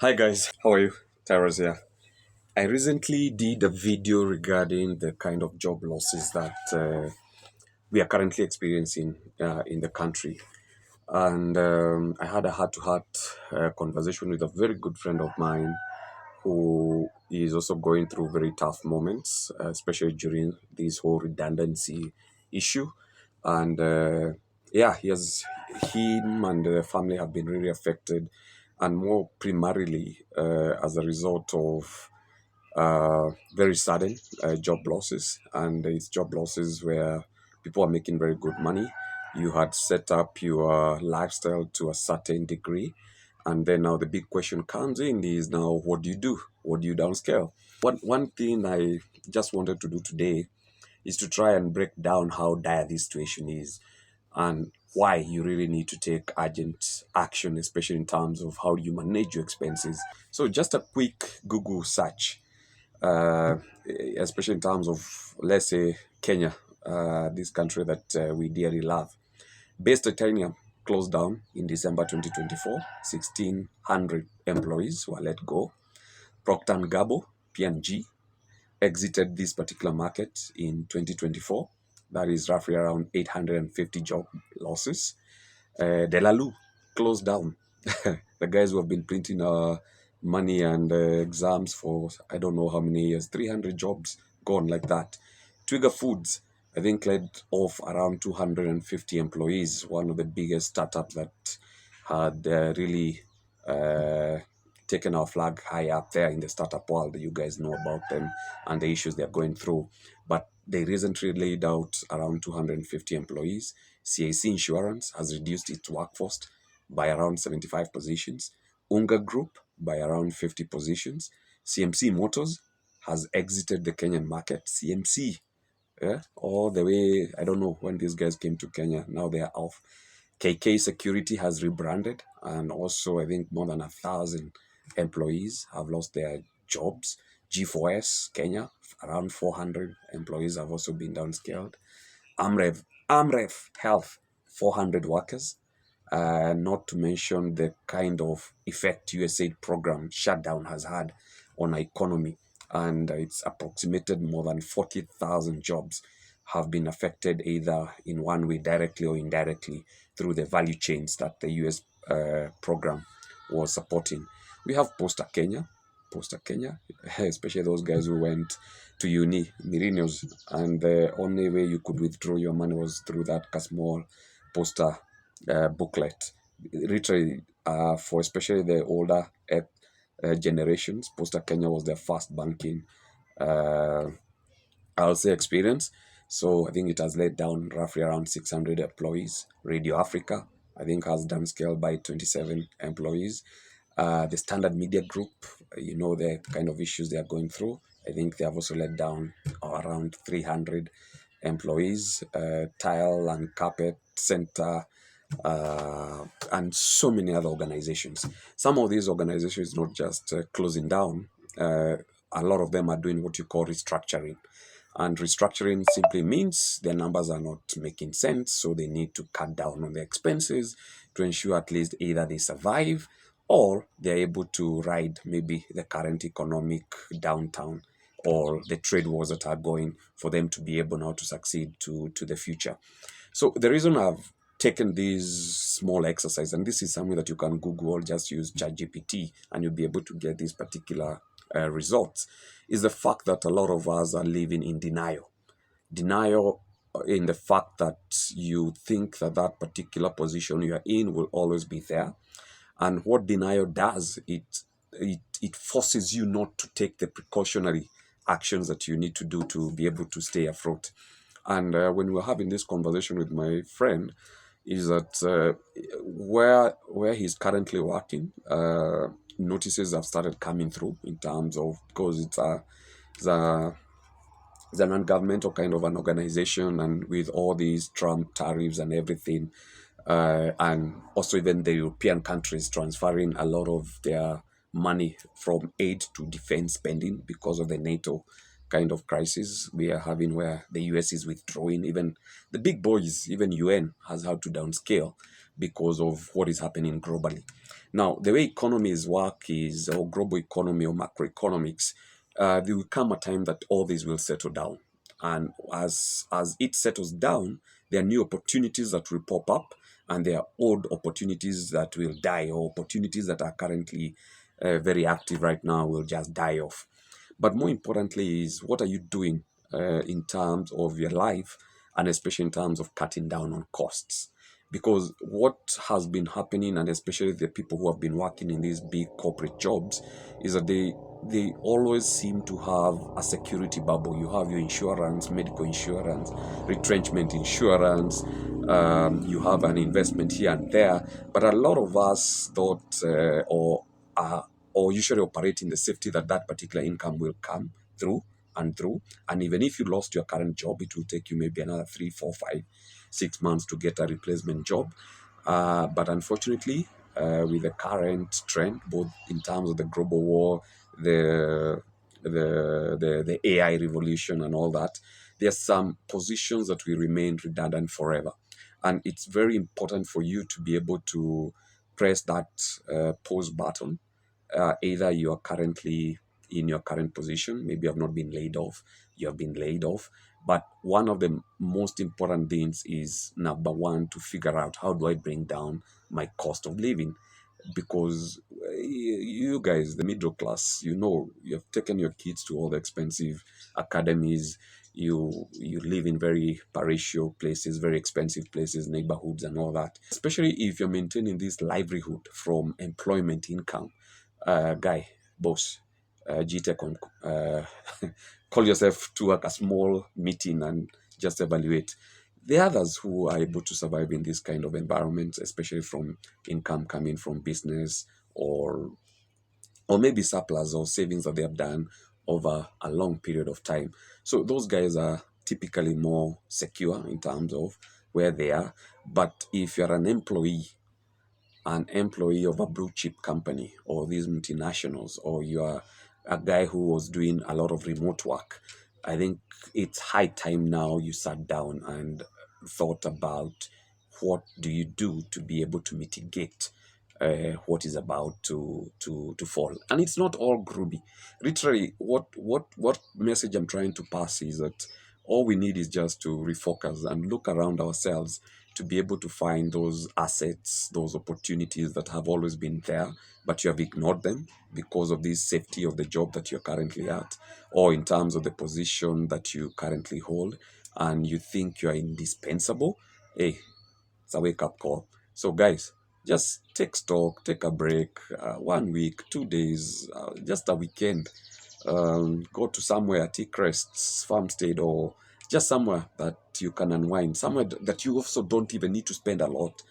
Hi guys, how are you? Tyrus here. I recently did a video regarding the kind of job losses that we are currently experiencing in the country. And I had a heart-to-heart conversation with a very good friend of mine who is also going through very tough moments, especially during this whole redundancy issue. And yeah, him and the family have been really affected, and more primarily as a result of very sudden job losses. And it's job losses where people are making very good money. You had set up your lifestyle to a certain degree, and then now the big question comes in is now what do you do? What do you downscale? One thing I just wanted to do today is to try and break down how dire this situation is and why you really need to take urgent action, especially in terms of how you manage your expenses. So just a quick Google search, uh, especially in terms of, let's say, Kenya, this country that we dearly love. Base Titanium closed down in December 2024. 1,600 employees were let go. Procter& and Gamble, P&G, exited this particular market in 2024. That is roughly around 850 job losses. Delalu closed down. The guys who have been printing money and exams for I don't know how many years, 300 jobs gone like that. Twigger Foods, I think, laid off around 250 employees, one of the biggest startups that had really uh, taken our flag high up there in the startup world. You guys know about them and the issues they're going through. But they recently laid out around 250 employees. CAC Insurance has reduced its workforce by around 75 positions. Unga Group by around 50 positions. CMC Motors has exited the Kenyan market. CMC, yeah, all the way, I don't know when these guys came to Kenya. Now they are off. KK Security has rebranded, and also I think more than 1,000 employees have lost their jobs. G4S Kenya, around 400 employees have also been downscaled. Amref Health, 400 workers. Not to mention the kind of effect USAID program shutdown has had on our economy. And it's approximated more than 40,000 jobs have been affected either in one way, directly or indirectly, through the value chains that the US program was supporting. We have Poster Kenya, especially those guys who went to uni, millennials, and the only way you could withdraw your money was through that small poster booklet. Literally, for especially the older generations, Poster Kenya was their first banking, uh, I'll say, experience. So I think it has laid down roughly around 600 employees. Radio Africa, I think, has downscaled by 27 employees. The Standard Media Group, the kind of issues they are going through. I think they have also let down around 300 employees. Tile and Carpet Center, and so many other organizations. Some of these organizations not just closing down, a lot of them are doing what you call restructuring. And restructuring simply means their numbers are not making sense, so they need to cut down on their expenses to ensure at least either they survive or they're able to ride maybe the current economic downtown or the trade wars that are going, for them to be able now to succeed to the future. So the reason I've taken this small exercise, and this is something that you can Google, just use ChatGPT, and you'll be able to get these particular results, is the fact that a lot of us are living in denial. Denial in the fact that you think that that particular position you are in will always be there. And what denial does, it forces you not to take the precautionary actions that you need to do to be able to stay afloat. And when we were having this conversation with my friend, is that where he's currently working, notices have started coming through in terms of, because it's a non-governmental kind of an organization, and with all these Trump tariffs and everything, and also even the European countries transferring a lot of their money from aid to defense spending because of the NATO kind of crisis we are having, where the US is withdrawing. Even the big boys, even UN, has had to downscale. because of what is happening globally. Now, the way economies work is, or global economy or macroeconomics, there will come a time that all this will settle down. And as it settles down, there are new opportunities that will pop up, and there are old opportunities that will die, or opportunities that are currently very active right now will just die off. But more importantly is, what are you doing in terms of your life, and especially in terms of cutting down on costs? Because what has been happening, and especially the people who have been working in these big corporate jobs, is that they always seem to have a security bubble. You have your insurance, medical insurance, retrenchment insurance, you have an investment here and there. But a lot of us thought, or usually operate in the safety that that particular income will come through and through. And even if you lost your current job, it will take you maybe another 3, 4, 5, 6 months to get a replacement job. But unfortunately, with the current trend, both in terms of the global war, the the AI revolution and all that, there are some positions that will remain redundant forever. And it's very important for you to be able to press that pause button. Either you are currently in your current position, maybe you have not been laid off, you have been laid off. But one of the most important things is, number one, to figure out, how do I bring down my cost of living? Because you guys, the middle class, you have taken your kids to all the expensive academies. You live in very parochial places, very expensive places, neighborhoods and all that. Especially if you're maintaining this livelihood from employment income, guy, boss, GTech on, call yourself to work a small meeting and just evaluate. The others who are able to survive in this kind of environment, especially from income coming from business, or maybe surplus or savings that they have done over a long period of time. So those guys are typically more secure in terms of where they are. But if you're an employee of a blue chip company or these multinationals, or you are a guy who was doing a lot of remote work, I think it's high time now you sat down and thought about, what do you do to be able to mitigate what is about to fall. And it's not all gloomy. Literally, what message I'm trying to pass is that all we need is just to refocus and look around ourselves, to be able to find those assets, those opportunities that have always been there, but you have ignored them because of this safety of the job that you're currently at, or in terms of the position that you currently hold, and you think you're indispensable. Hey, it's a wake up call. So, guys, just take stock, take a break, 1 week, 2 days, just a weekend. Go to somewhere, take rests, farmstead, or just somewhere that you can unwind, somewhere that you also don't even need to spend a lot.